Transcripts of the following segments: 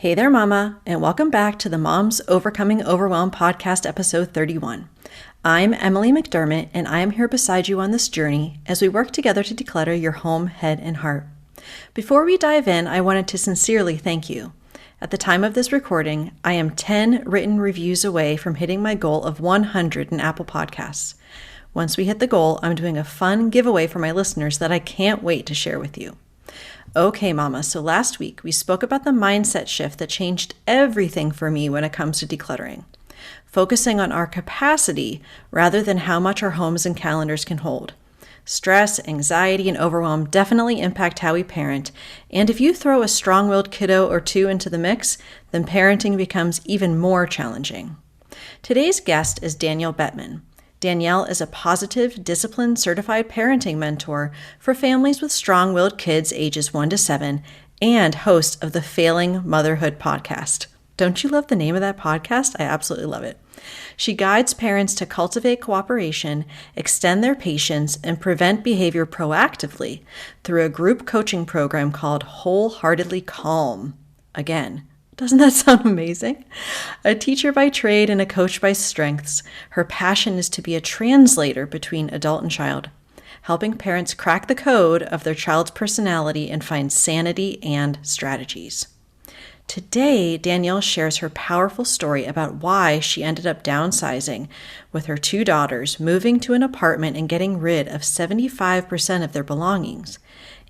Hey there, Mama, and welcome back to the Moms Overcoming Overwhelm podcast, episode 31. I'm Emily McDermott, and I am here beside you on this journey as we work together to declutter your home, head, and heart. Before we dive in, I wanted to sincerely thank you. At the time of this recording, I am 10 written reviews away from hitting my goal of 100 in Apple Podcasts. Once we hit the goal, I'm doing a fun giveaway for my listeners that I can't wait to share with you. Okay, Mama, so last week we spoke about the mindset shift that changed everything for me when it comes to decluttering. Focusing on our capacity rather than how much our homes and calendars can hold. Stress, anxiety, and overwhelm definitely impact how we parent, and if you throw a strong-willed kiddo or two into the mix, then parenting becomes even more challenging. Today's guest is Danielle Bettmann. Danielle is a positive, disciplined, certified parenting mentor for families with strong-willed kids ages 1 to 7 and host of the Failing Motherhood podcast. Don't you love the name of that podcast? I absolutely love it. She guides parents to cultivate cooperation, extend their patience, and prevent behavior proactively through a group coaching program called Wholeheartedly CALM. Again, doesn't that sound amazing? A teacher by trade and a coach by strengths, her passion is to be a translator between adult and child, helping parents crack the code of their child's personality and find sanity and strategies. Today, Danielle shares her powerful story about why she ended up downsizing with her 2 daughters, moving to an apartment and getting rid of 75% of their belongings.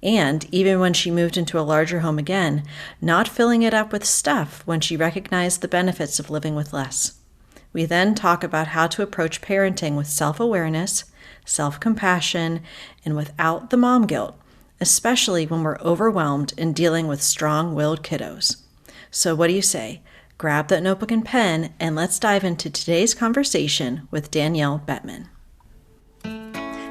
And even when she moved into a larger home again, not filling it up with stuff when she recognized the benefits of living with less. We then talk about how to approach parenting with self-awareness, self-compassion, and without the mom guilt, especially when we're overwhelmed in dealing with strong-willed kiddos. So what do you say? Grab that notebook and pen, and let's dive into today's conversation with Danielle Bettmann.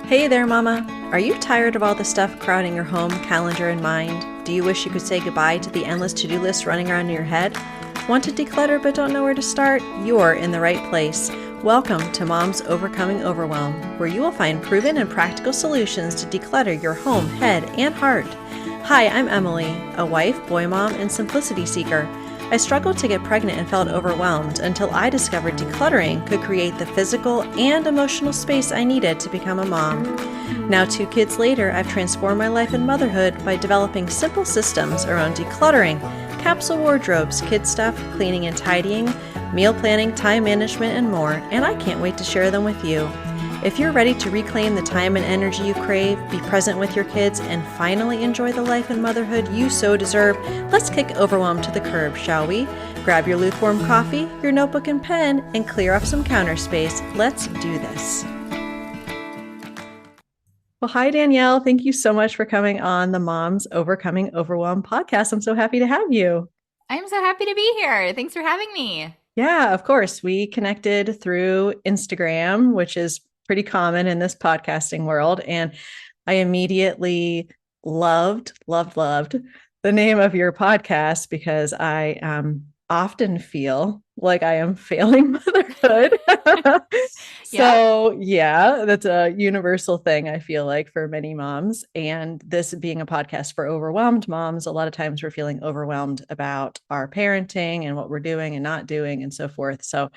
Hey there, Mama. Are you tired of all the stuff crowding your home, calendar, and mind? Do you wish you could say goodbye to the endless to-do list running around in your head? Want to declutter but don't know where to start? You're in the right place. Welcome to Moms Overcoming Overwhelm, where you will find proven and practical solutions to declutter your home, head, and heart. Hi, I'm Emily, a wife, boy mom, and simplicity seeker. I struggled to get pregnant and felt overwhelmed until I discovered decluttering could create the physical and emotional space I needed to become a mom. Now, 2 kids later, I've transformed my life in motherhood by developing simple systems around decluttering, capsule wardrobes, kid stuff, cleaning and tidying, meal planning, time management, and more, and I can't wait to share them with you. If you're ready to reclaim the time and energy you crave, be present with your kids, and finally enjoy the life and motherhood you so deserve, let's kick overwhelm to the curb, shall we? Grab your lukewarm coffee, your notebook and pen, and clear off some counter space. Let's do this. Well, hi, Danielle. Thank you so much for coming on the Moms Overcoming Overwhelm podcast. I'm so happy to have you. I'm so happy to be here. Thanks for having me. Yeah, of course. We connected through Instagram, which is pretty common in this podcasting world. And I immediately loved the name of your podcast because I often feel like I am failing motherhood. Yeah. So yeah, that's a universal thing, I feel like, for many moms. And this being a podcast for overwhelmed moms, a lot of times we're feeling overwhelmed about our parenting and what we're doing and not doing and so forth. So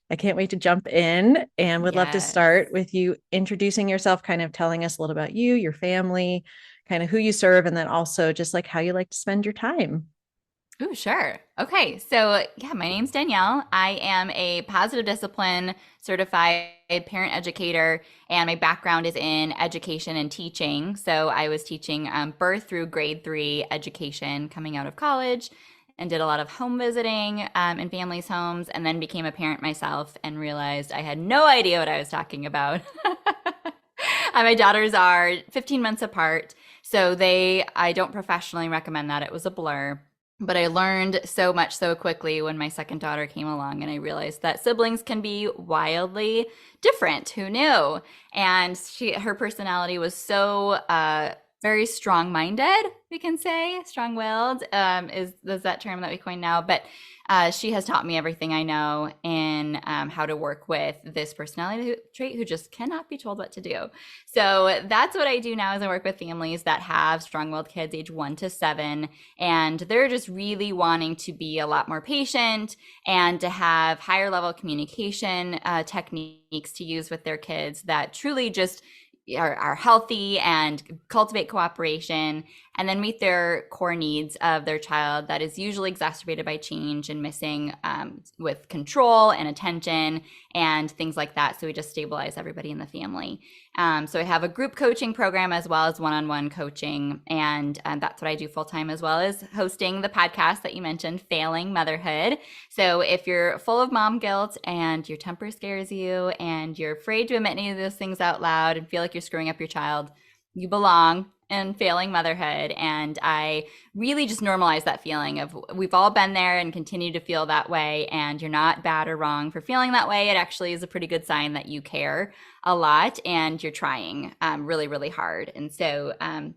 I can't wait to jump in and would love to Yes. start with you introducing yourself, kind of telling us a little about you, your family, kind of who you serve, and then also just like how you like to spend your time. Ooh, sure. Okay. So, yeah, my name's Danielle. I am a positive discipline certified parent educator, and my background is in education and teaching. So, I was teaching birth through grade 3 education coming out of college and did a lot of home visiting in families' homes, and then became a parent myself and realized I had no idea what I was talking about. My daughters are 15 months apart, so I don't professionally recommend that. It was a blur. But I learned so much so quickly when my second daughter came along, and I realized that siblings can be wildly different. Who knew? And her personality was so very strong-minded, we can say. Strong-willed is that term that we coin now. But she has taught me everything I know in how to work with this personality trait who just cannot be told what to do. So that's what I do now is I work with families that have strong-willed kids age 1 to 7, and they're just really wanting to be a lot more patient and to have higher level communication techniques to use with their kids that truly just are healthy and cultivate cooperation, and then meet their core needs of their child that is usually exacerbated by change and missing with control and attention and things like that. So we just stabilize everybody in the family. So I have a group coaching program as well as one-on-one coaching, and that's what I do full-time, as well as hosting the podcast that you mentioned, Failing Motherhood. So if you're full of mom guilt and your temper scares you and you're afraid to admit any of those things out loud and feel like you're screwing up your child, you belong in Failing Motherhood. And I really just normalize that feeling of we've all been there and continue to feel that way, and you're not bad or wrong for feeling that way. It actually is a pretty good sign that you care a lot and you're trying really, really hard. And so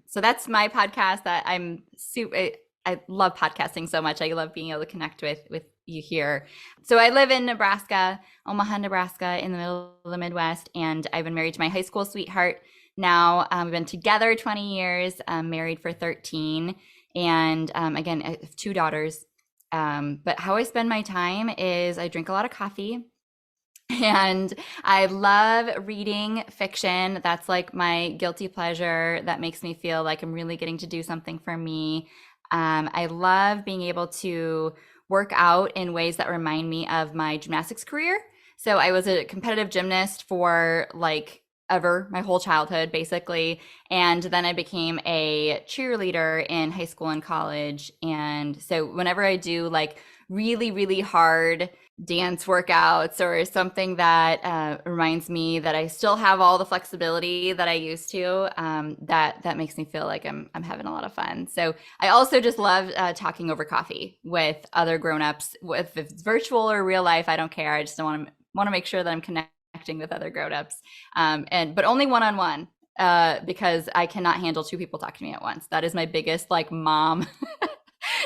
so that's my podcast that I'm super, I love podcasting so much. I love being able to connect with you here. So I live in Nebraska, Omaha, Nebraska, in the middle of the Midwest, and I've been married to my high school sweetheart. Now we've been together 20 years, married for 13. And again, I have 2 daughters. But how I spend my time is I drink a lot of coffee. And I love reading fiction. That's like my guilty pleasure that makes me feel like I'm really getting to do something for me. I love being able to work out in ways that remind me of my gymnastics career. So I was a competitive gymnast for like ever, my whole childhood, basically. And then I became a cheerleader in high school and college. And so whenever I do like really, really hard dance workouts or something that reminds me that I still have all the flexibility that I used to, that makes me feel like I'm having a lot of fun. So I also just love talking over coffee with other grown-ups, if it's virtual or real life, I don't care. I just want to make sure that I'm connecting with other grown-ups, but only one-on-one, because I cannot handle 2 people talking to me at once. That is my biggest like mom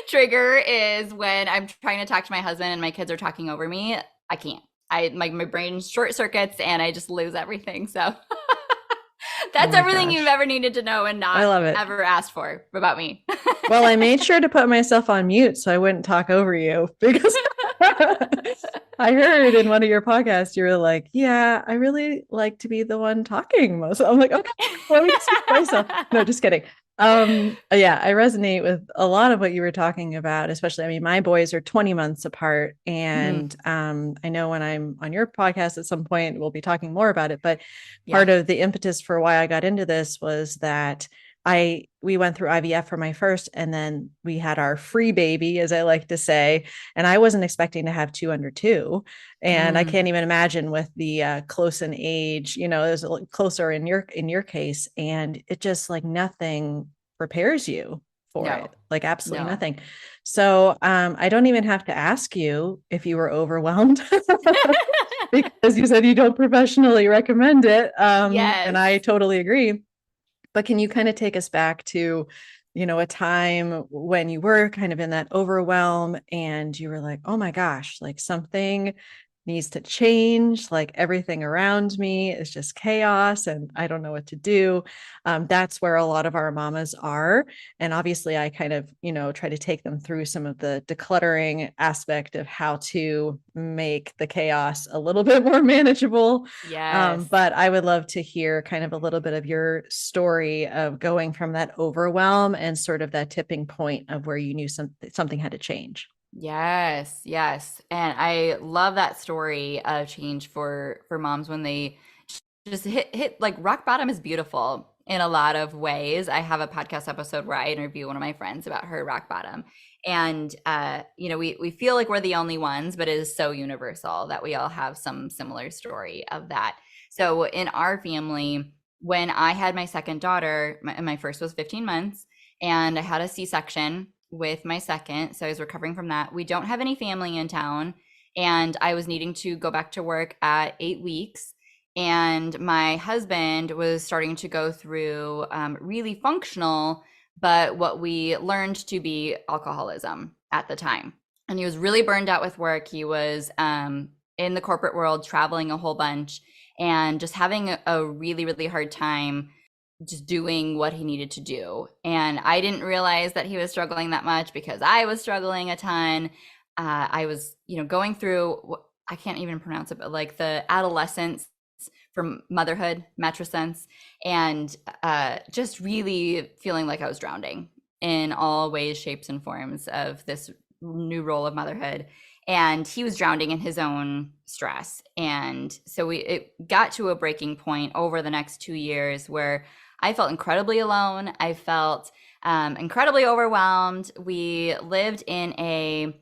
trigger, is when I'm trying to talk to my husband and my kids are talking over me. I can't. My brain short circuits and I just lose everything. So that's everything you've ever needed to know and I love it. ever asked for about me. Well, I made sure to put myself on mute so I wouldn't talk over you, because I heard in one of your podcasts, you were like, yeah, I really like to be the one talking most. I'm like, okay, let me speak myself. No, just kidding. Yeah, I resonate with a lot of what you were talking about, especially, I mean, my boys are 20 months apart, and I know when I'm on your podcast at some point, we'll be talking more about it, but part of the impetus for why I got into this was that we went through IVF for my first, and then we had our free baby, as I like to say, and I wasn't expecting to have 2 under 2. And I can't even imagine with the close in age, it was a little closer in your case, and it just like nothing prepares you for it, like absolutely nothing. So I don't even have to ask you if you were overwhelmed because you said you don't professionally recommend it. And I totally agree. But can you kind of take us back to, a time when you were kind of in that overwhelm and you were like, oh my gosh, like something needs to change, like everything around me is just chaos and I don't know what to do. That's where a lot of our mamas are. And obviously I kind of, try to take them through some of the decluttering aspect of how to make the chaos a little bit more manageable. But I would love to hear kind of a little bit of your story of going from that overwhelm and sort of that tipping point of where you knew something had to change. Yes. And I love that story of change for moms when they just hit like rock bottom is beautiful in a lot of ways. I have a podcast episode where I interview one of my friends about her rock bottom. And we feel like we're the only ones, but it is so universal that we all have some similar story of that. So in our family, when I had my second daughter, my first was 15 months, and I had a C-section with my second. So I was recovering from that. We don't have any family in town, and I was needing to go back to work at 8 weeks. And my husband was starting to go through really functional, but what we learned to be alcoholism at the time. And he was really burned out with work. He was in the corporate world, traveling a whole bunch, and just having a really, really hard time just doing what he needed to do. And I didn't realize that he was struggling that much because I was struggling a ton. I was, going through, I can't even pronounce it, but like the adolescence from motherhood, matrescence, and just really feeling like I was drowning in all ways, shapes, and forms of this new role of motherhood. And he was drowning in his own stress. And so it got to a breaking point over the next 2 years where I felt incredibly alone. I felt incredibly overwhelmed. We lived in a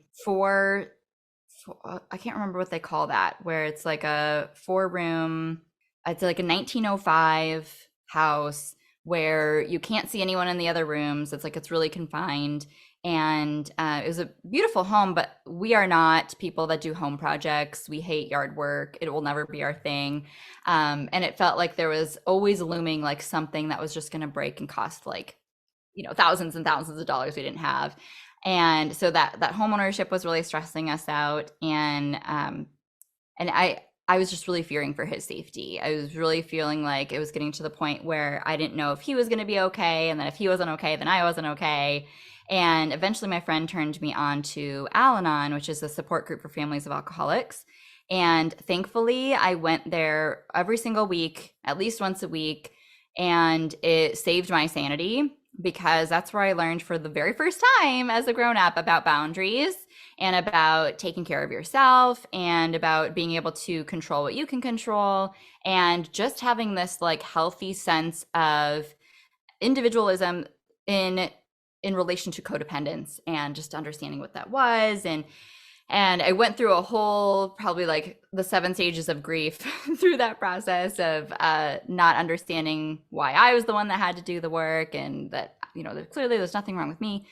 I can't remember what they call that, where it's like a 4 room, it's like a 1905 house where you can't see anyone in the other rooms. It's really confined. And it was a beautiful home, but we are not people that do home projects. We hate yard work. It will never be our thing. And it felt like there was always looming like something that was just going to break and cost thousands and thousands of dollars we didn't have. And so that home ownership was really stressing us out. And I was just really fearing for his safety. I was really feeling like it was getting to the point where I didn't know if he was going to be okay. And then if he wasn't okay, then I wasn't okay. And eventually my friend turned me on to Al-Anon, which is a support group for families of alcoholics. And thankfully, I went there every single week, at least once a week. And it saved my sanity because that's where I learned for the very first time as a grown-up about boundaries and about taking care of yourself and about being able to control what you can control and just having this like healthy sense of individualism in relation to codependence and just understanding what that was. And I went through a whole, probably like the 7 stages of grief through that process of not understanding why I was the one that had to do the work and that, clearly there's nothing wrong with me.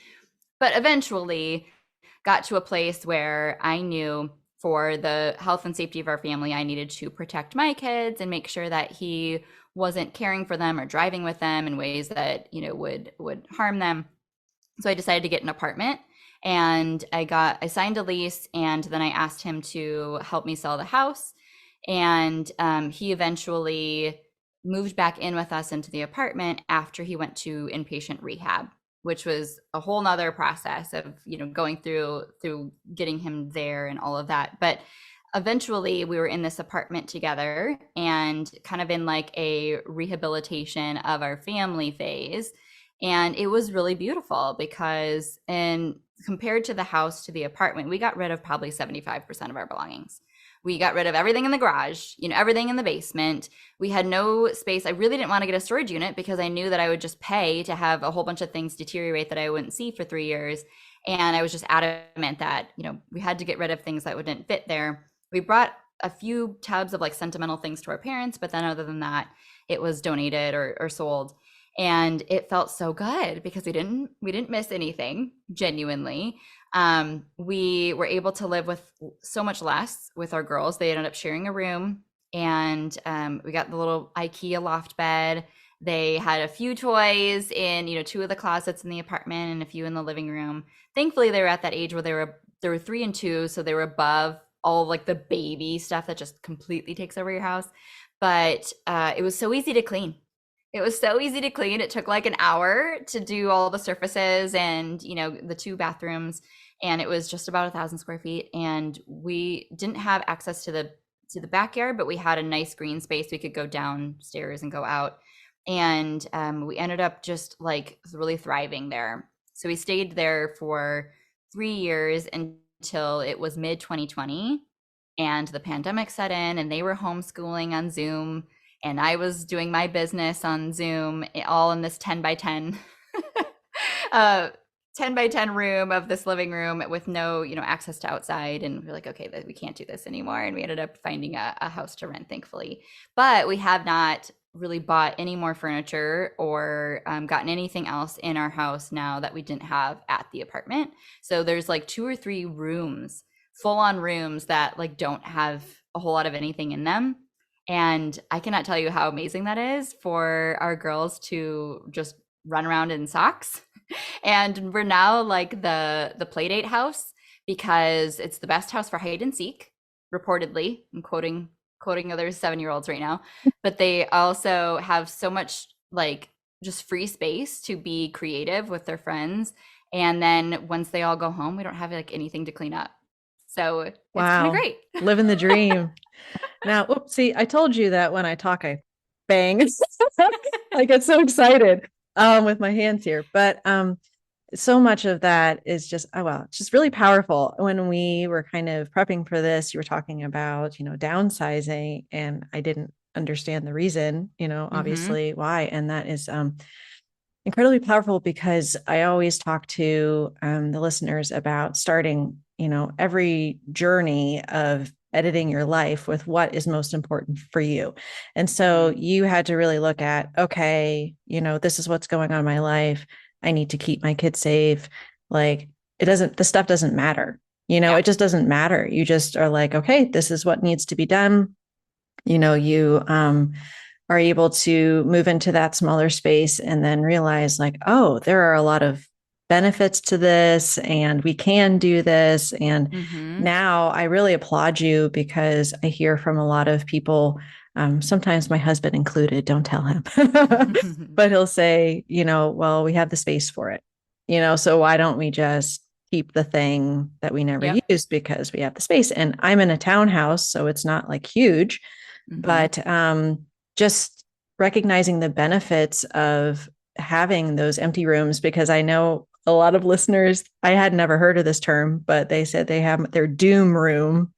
But eventually got to a place where I knew for the health and safety of our family, I needed to protect my kids and make sure that he wasn't caring for them or driving with them in ways that, would harm them. So I decided to get an apartment. And I signed a lease, and then I asked him to help me sell the house. And he eventually moved back in with us into the apartment after he went to inpatient rehab, which was a whole nother process of, going through getting him there and all of that. But eventually we were in this apartment together and kind of in like a rehabilitation of our family phase. And it was really beautiful because compared to the house to the apartment, we got rid of probably 75% of our belongings. We got rid of everything in the garage, everything in the basement. We had no space. I really didn't want to get a storage unit because I knew that I would just pay to have a whole bunch of things deteriorate that I wouldn't see for 3 years. And I was just adamant that, we had to get rid of things that wouldn't fit there. We brought a few tubs of like sentimental things to our parents, but then other than that, it was donated or sold. And it felt so good because we didn't miss anything, genuinely. We were able to live with so much less with our girls. They ended up sharing a room, and we got the little IKEA loft bed. They had a few toys in, 2 of the closets in the apartment and a few in the living room. Thankfully, they were at that age where they were 3 and 2, so they were above all like the baby stuff that just completely takes over your house. But it was so easy to clean. It was so easy to clean. It took like an hour to do all the surfaces and, the 2 bathrooms. And it was just about 1,000 square feet. And we didn't have access to the backyard, but we had a nice green space. We could go downstairs and go out. And we ended up just like really thriving there. So we stayed there for 3 years until it was mid 2020. And the pandemic set in and they were homeschooling on Zoom. And I was doing my business on Zoom, all in this 10 by 10, 10 by 10 room of this living room with no, access to outside. And we're like, okay, we can't do this anymore. And we ended up finding a house to rent, thankfully. But we have not really bought any more furniture or gotten anything else in our house now that we didn't have at the apartment. So there's like 2 or 3 rooms, full on rooms that like don't have a whole lot of anything in them. And I cannot tell you how amazing that is for our girls to just run around in socks. And we're now like the play date house because it's the best house for hide and seek, reportedly. I'm quoting other 7 year olds right now, but they also have so much like just free space to be creative with their friends. And then once they all go home, we don't have like anything to clean up. So it's kind of Wow. great. Living the dream. Now, oops, see, I told you that when I talk, I bang. I get so excited with my hands here. But so much of that is just, oh, well, it's just really powerful. When we were kind of prepping for this, you were talking about, downsizing, and I didn't understand the reason, Mm-hmm. obviously why. And that is incredibly powerful because I always talk to the listeners about starting, every journey of editing your life with what is most important for you. And so Mm-hmm. you had to really look at, okay, this is what's going on in my life. I need to keep my kids safe. Like the stuff doesn't matter. Yeah. It just doesn't matter. You just are like, okay, this is what needs to be done. You are able to move into that smaller space and then realize like, oh, there are a lot of benefits to this and we can do this. And Mm-hmm. now I really applaud you because I hear from a lot of people, sometimes my husband included, don't tell him, but he'll say, well, we have the space for it, so why don't we just keep the thing that we never Yep. used because we have the space? And I'm in a townhouse, so it's not like huge, Mm-hmm. but just recognizing the benefits of having those empty rooms, because I know a lot of listeners, I had never heard of this term, but they said they have their doom room,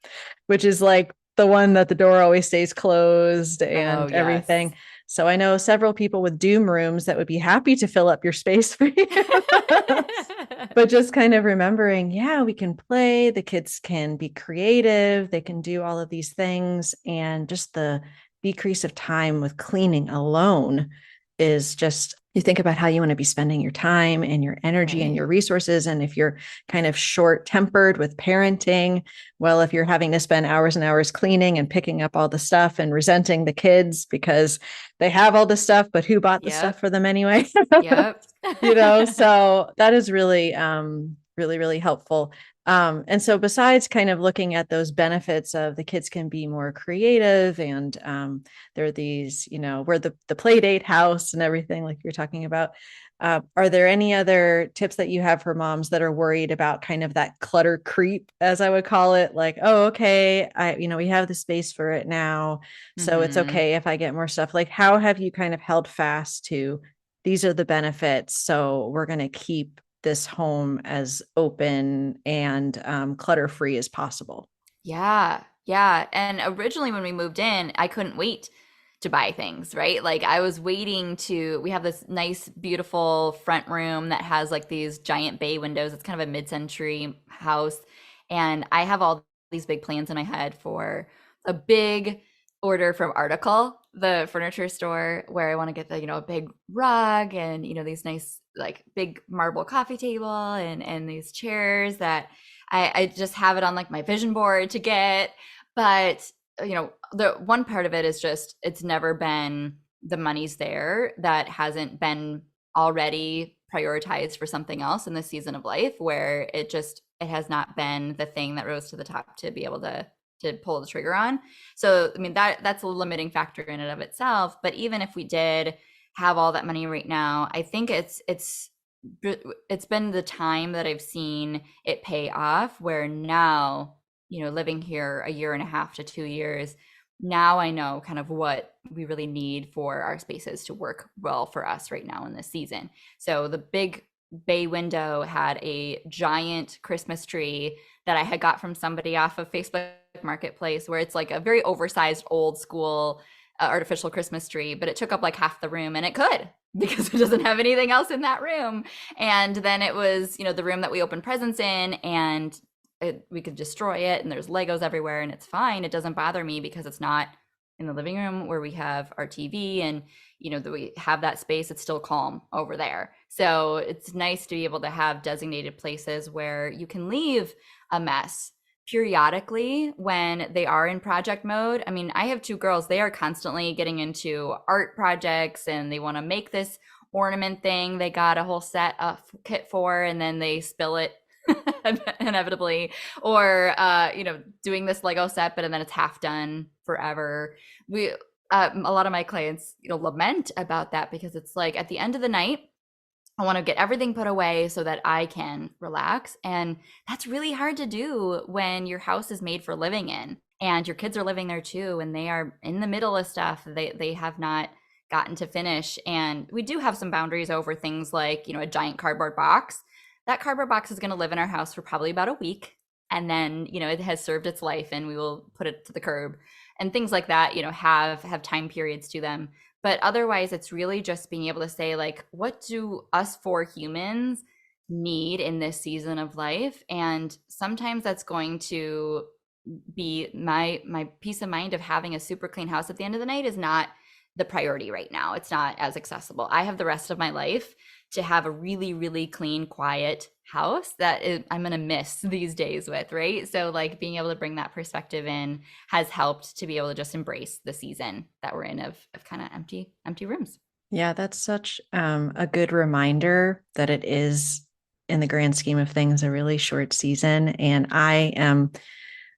which is like the one that the door always stays closed Oh, and yes. everything. So I know several people with doom rooms that would be happy to fill up your space for you. But just kind of remembering, yeah, we can play, the kids can be creative, they can do all of these things. And just the decrease of time with cleaning alone is just, you think about how you want to be spending your time and your energy and Right. your resources. And if you're kind of short tempered with parenting, well, if you're having to spend hours and hours cleaning and picking up all the stuff and resenting the kids because they have all the stuff, but who bought the stuff Yep. for them anyway? Yep. So that is really really really helpful. And so besides kind of looking at those benefits of the kids can be more creative, and there are these, we're the play date house and everything like you're talking about, are there any other tips that you have for moms that are worried about kind of that clutter creep, as I would call it? Like, oh, okay, we have the space for it now, so it's Mm-hmm. okay if I get more stuff. Like, how have you kind of held fast to these are the benefits, so we're going to keep this home as open and clutter free as possible? Yeah, yeah. And originally when we moved in, I couldn't wait to buy things, right? Like I was waiting to, we have this nice, beautiful front room that has like these giant bay windows. It's kind of a mid-century house. And I have all these big plans in my head for a big order from Article, the furniture store, where I want to get the, a big rug and, these nice like big marble coffee table and these chairs that I just have it on like my vision board to get. But, the one part of it is just it's never been the money's there that hasn't been already prioritized for something else in the season of life where it has not been the thing that rose to the top to be able to pull the trigger on. So I mean that's a limiting factor in and of itself. But even if we did have all that money right now, I think it's been the time that I've seen it pay off where now, living here a year and a half to 2 years, now I know kind of what we really need for our spaces to work well for us right now in this season. So the big bay window had a giant Christmas tree that I had got from somebody off of Facebook Marketplace, where it's like a very oversized old school artificial Christmas tree, but it took up like half the room and it could because it doesn't have anything else in that room. And then it was, the room that we open presents in, and we could destroy it, and there's Legos everywhere, and it's fine. It doesn't bother me because it's not in the living room where we have our TV and that we have that space. It's still calm over there. So it's nice to be able to have designated places where you can leave a mess periodically when they are in project mode. I mean, I have two girls, they are constantly getting into art projects and they want to make this ornament thing they got a whole set of kit for, and then they spill it inevitably, or doing this Lego set, but then it's half done forever. We A lot of my clients lament about that, because it's like at the end of the night I want to get everything put away so that I can relax. And that's really hard to do when your house is made for living in and your kids are living there too, and they are in the middle of stuff they have not gotten to finish. And we do have some boundaries over things like, a giant cardboard box. That cardboard box is going to live in our house for probably about a week. And then, it has served its life and we will put it to the curb, and things like that, have time periods to them. But otherwise, it's really just being able to say, like, what do us four humans need in this season of life? And sometimes that's going to be my peace of mind of having a super clean house at the end of the night is not the priority right now. It's not as accessible. I have the rest of my life to have a really, really clean, quiet house I'm going to miss these days with, right? So like being able to bring that perspective in has helped to be able to just embrace the season that we're in of kind of empty rooms. Yeah, that's such a good reminder that it is, in the grand scheme of things, a really short season. And I am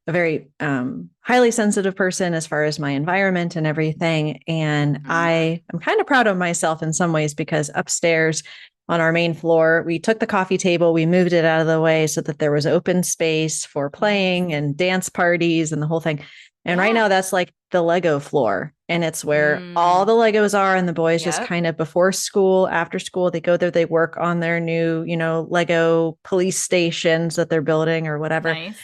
a very highly sensitive person as far as my environment and everything. And I am kind of proud of myself in some ways, because upstairs on our main floor, we took the coffee table, we moved it out of the way so that there was open space for playing and dance parties and the whole thing. And right now that's like the Lego floor, and it's where all the Legos are. And the boys just kind of before school, after school, they go there, they work on their new, Lego police stations that they're building or whatever. Nice.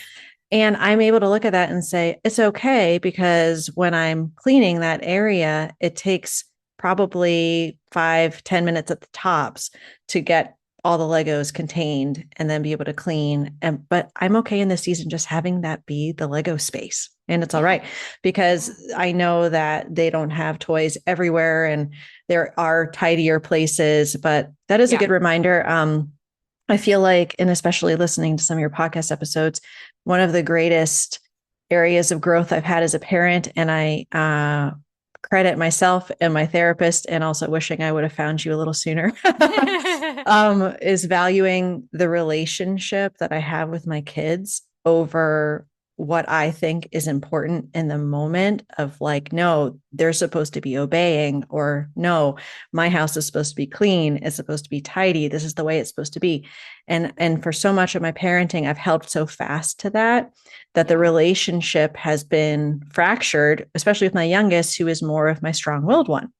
And I'm able to look at that and say, it's okay, because when I'm cleaning that area, it takes probably 5-10 minutes at the tops to get all the Legos contained and then be able to clean. But I'm okay in this season just having that be the Lego space. And it's all right, because I know that they don't have toys everywhere and there are tidier places, but that is a good reminder. I feel like, and especially listening to some of your podcast episodes, one of the greatest areas of growth I've had as a parent, and I credit myself and my therapist, and also wishing I would have found you a little sooner, is valuing the relationship that I have with my kids over what I think is important in the moment of like, no, they're supposed to be obeying, or no, my house is supposed to be clean. It's supposed to be tidy. This is the way it's supposed to be. And for so much of my parenting, I've held so fast to that the relationship has been fractured, especially with my youngest, who is more of my strong-willed one.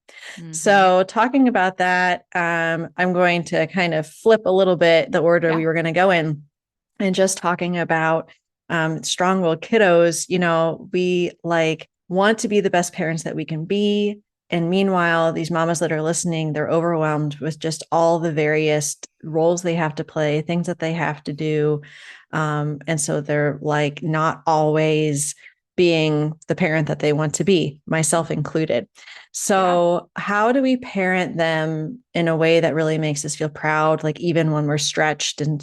So talking about that, I'm going to kind of flip a little bit the order we were going to go in, and just talking about strong-willed kiddos. We like want to be the best parents that we can be. And meanwhile, these mamas that are listening, they're overwhelmed with just all the various roles they have to play, things that they have to do. And so they're like not always being the parent that they want to be, myself included. So how do we parent them in a way that really makes us feel proud, like even when we're stretched and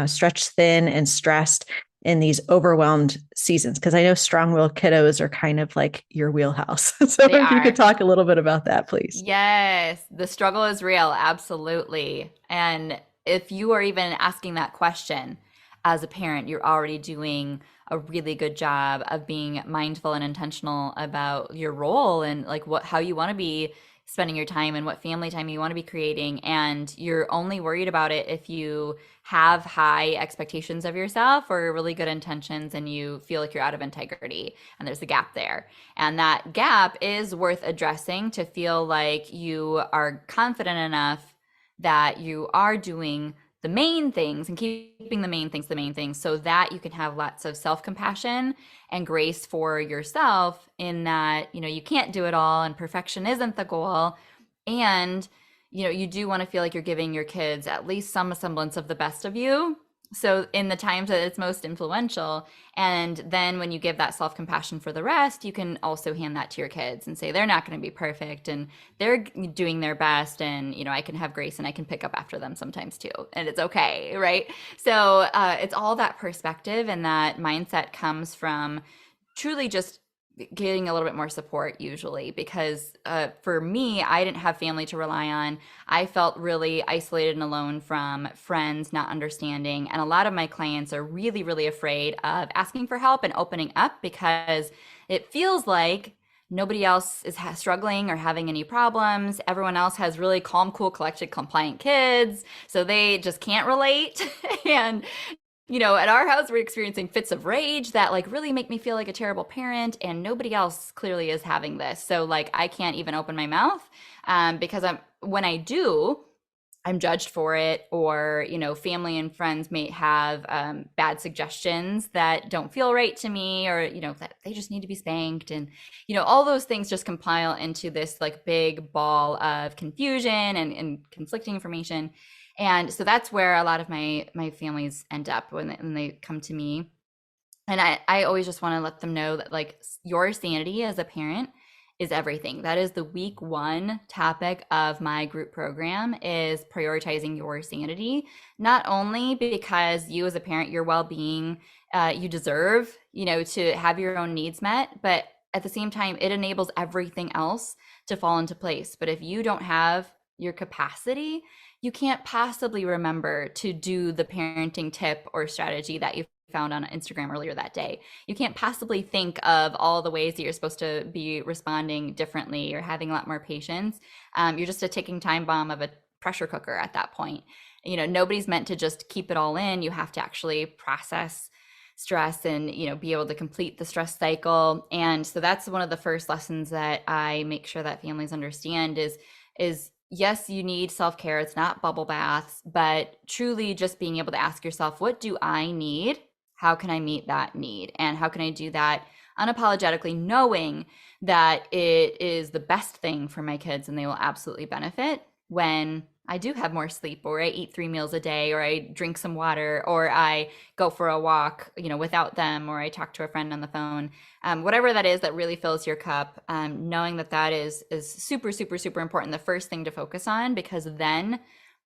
stretched thin and stressed in these overwhelmed seasons? Because I know strong-willed kiddos are kind of like your wheelhouse. So if you could talk a little bit about that, please. Yes, the struggle is real. Absolutely. And if you are even asking that question as a parent, you're already doing a really good job of being mindful and intentional about your role and like how you want to be spending your time and what family time you want to be creating. And you're only worried about it if you have high expectations of yourself or really good intentions and you feel like you're out of integrity and there's a gap there. And that gap is worth addressing to feel like you are confident enough that you are doing the main things and keeping the main things so that you can have lots of self-compassion and grace for yourself, in that, you can't do it all and perfection isn't the goal. And, you do want to feel like you're giving your kids at least some semblance of the best of you So in the times that it's most influential, and then when you give that self-compassion for the rest, you can also hand that to your kids and say they're not going to be perfect and they're doing their best, and I can have grace and I can pick up after them sometimes too, and it's okay, right? So it's all that perspective, and that mindset comes from truly just getting a little bit more support usually, because for me, I didn't have family to rely on. I felt really isolated and alone from friends not understanding, and a lot of my clients are really, really afraid of asking for help and opening up, because it feels like nobody else is struggling or having any problems. Everyone else has really calm, cool, collected, compliant kids, so they just can't relate. And at our house, we're experiencing fits of rage that like really make me feel like a terrible parent, and nobody else clearly is having this. So like I can't even open my mouth, because when I do, I'm judged for it, or family and friends may have bad suggestions that don't feel right to me, or that they just need to be spanked, and all those things just compile into this like big ball of confusion and conflicting information. And so that's where a lot of my families end up when they come to me. And I always just want to let them know that like your sanity as a parent is everything. That is the week one topic of my group program, is prioritizing your sanity. Not only because you as a parent, your well-being, you deserve, to have your own needs met, but at the same time, it enables everything else to fall into place. But if you don't have your capacity, you can't possibly remember to do the parenting tip or strategy that you found on Instagram earlier that day. You can't possibly think of all the ways that you're supposed to be responding differently or having a lot more patience. You're just a ticking time bomb of a pressure cooker at that point. Nobody's meant to just keep it all in. You have to actually process stress and be able to complete the stress cycle. And so that's one of the first lessons that I make sure that families understand is yes, you need self-care. It's not bubble baths, but truly just being able to ask yourself, what do I need? How can I meet that need? And how can I do that unapologetically, knowing that it is the best thing for my kids and they will absolutely benefit when I do have more sleep, or I eat 3 meals a day, or I drink some water, or I go for a walk, without them, or I talk to a friend on the phone. Whatever that is that really fills your cup, knowing that is super, super, super important. The first thing to focus on, because then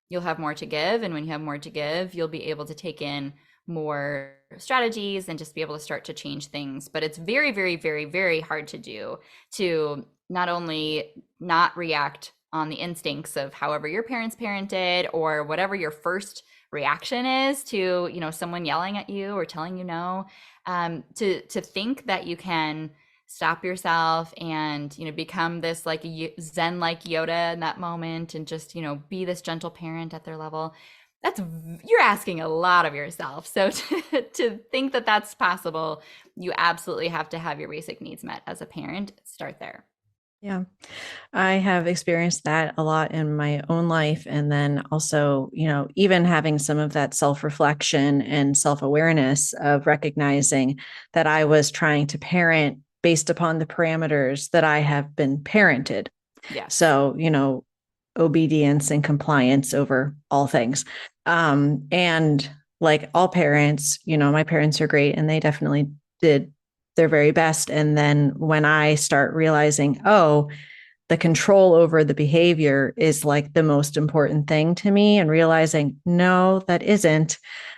you'll have more to give. And when you have more to give, you'll be able to take in more strategies and just be able to start to change things. But it's very, very, very, very hard to do, to not only not react on the instincts of however your parents parented, or whatever your first reaction is to someone yelling at you or telling you no, to think that you can stop yourself and become this like zen like Yoda in that moment, and just be this gentle parent at their level. You're asking a lot of yourself. So to think that that's possible, you absolutely have to have your basic needs met as a parent. Start there. Yeah, I have experienced that a lot in my own life. And then also, even having some of that self-reflection and self-awareness of recognizing that I was trying to parent based upon the parameters that I have been parented. Yes. So, obedience and compliance over all things. And like all parents, my parents are great, and they definitely did their very best. And then when I start realizing, oh, the control over the behavior is like the most important thing to me, and realizing, no, that isn't.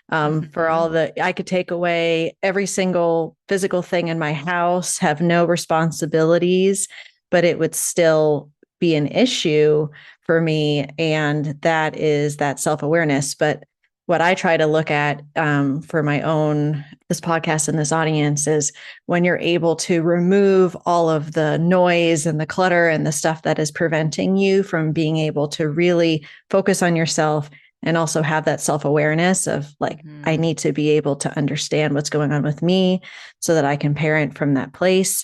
For all I could take away every single physical thing in my house, have no responsibilities, but it would still be an issue for me. And that is that self-awareness. But what I try to look at for my own, this podcast and this audience, is when you're able to remove all of the noise and the clutter and the stuff that is preventing you from being able to really focus on yourself, and also have that self-awareness of like, I need to be able to understand what's going on with me so that I can parent from that place.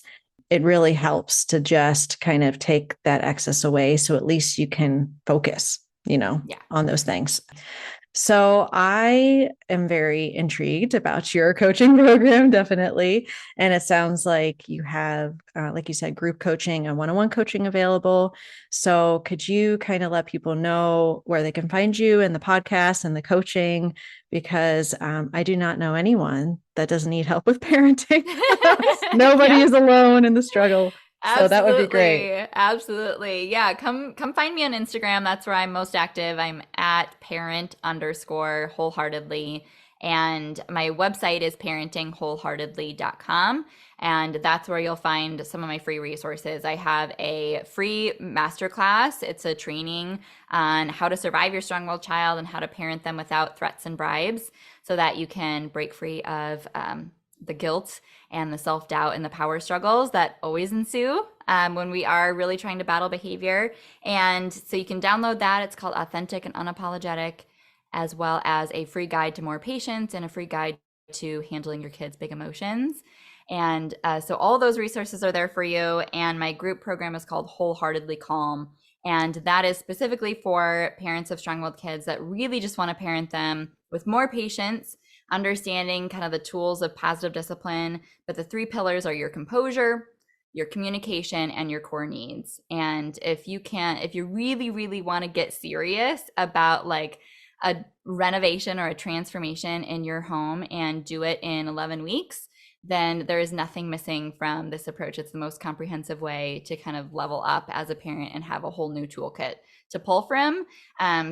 It really helps to just kind of take that excess away, so at least you can focus, Yeah. on those things. So I am very intrigued about your coaching program, definitely. And it sounds like you have, like you said, group coaching and one-on-one coaching available. So could you kind of let people know where they can find you and the podcast and the coaching? Because I do not know anyone that doesn't need help with parenting. Nobody Yeah. is alone in the struggle. So that would be great. Absolutely. Absolutely. Yeah. Come find me on Instagram. That's where I'm most active. I'm at parent underscore wholeheartedly. And my website is parentingwholeheartedly.com. And that's where you'll find some of my free resources. I have a free masterclass. It's a training on how to survive your strong willed child and how to parent them without threats and bribes so that you can break free of the guilt and the self doubt and the power struggles that always ensue when we are really trying to battle behavior. And so you can download that. It's called Authentic and Unapologetic, as well as a free guide to more patience and a free guide to handling your kids' big emotions. And so all those resources are there for you. And my group program is called Wholeheartedly CALM. And that is specifically for parents of strong willed kids that really just want to parent them with more patience, understanding kind of the tools of positive discipline. But the three pillars are your composure, your communication, and your core needs. And if you really, really want to get serious about like a renovation or a transformation in your home and do it in 11 weeks, then there is nothing missing from this approach. It's the most comprehensive way to kind of level up as a parent and have a whole new toolkit to pull from,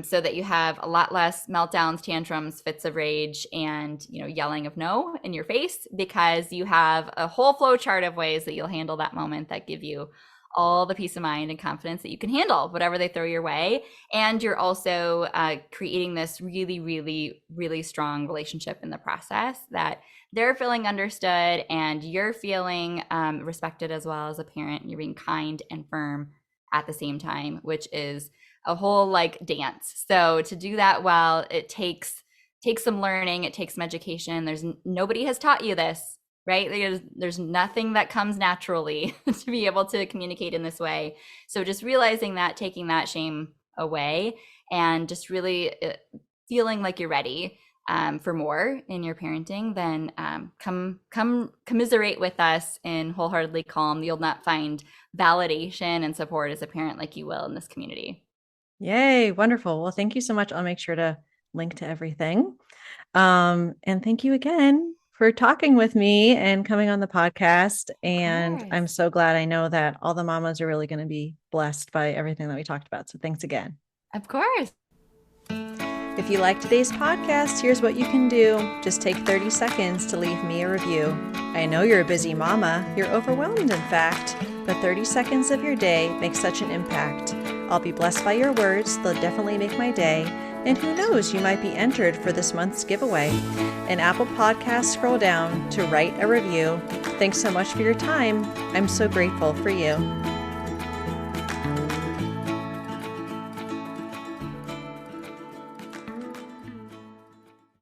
so that you have a lot less meltdowns, tantrums, fits of rage, and yelling of no in your face, because you have a whole flow chart of ways that you'll handle that moment that give you all the peace of mind and confidence that you can handle whatever they throw your way. And you're also creating this really, really, really strong relationship in the process, that they're feeling understood and you're feeling respected as well as a parent. You're being kind and firm at the same time, which is a whole like dance. So to do that well, it takes some learning, it takes some education. Nobody has taught you this, right? There's nothing that comes naturally to be able to communicate in this way. So just realizing that, taking that shame away, and just really feeling like you're ready for more in your parenting, then come commiserate with us in Wholeheartedly CALM. You'll not find validation and support as a parent like you will in this community. Yay, wonderful. Well, thank you so much. I'll make sure to link to everything. And thank you again for talking with me and coming on the podcast. Of And I'm course. so glad. I know that all the mamas are really going to be blessed by everything that we talked about. So thanks again. Of course. If you like today's podcast, here's what you can do. Just take 30 seconds to leave me a review. I know you're a busy mama. You're overwhelmed, in fact, but 30 seconds of your day makes such an impact. I'll be blessed by your words. They'll definitely make my day. And who knows, you might be entered for this month's giveaway. In Apple Podcasts, scroll down to write a review. Thanks so much for your time. I'm so grateful for you.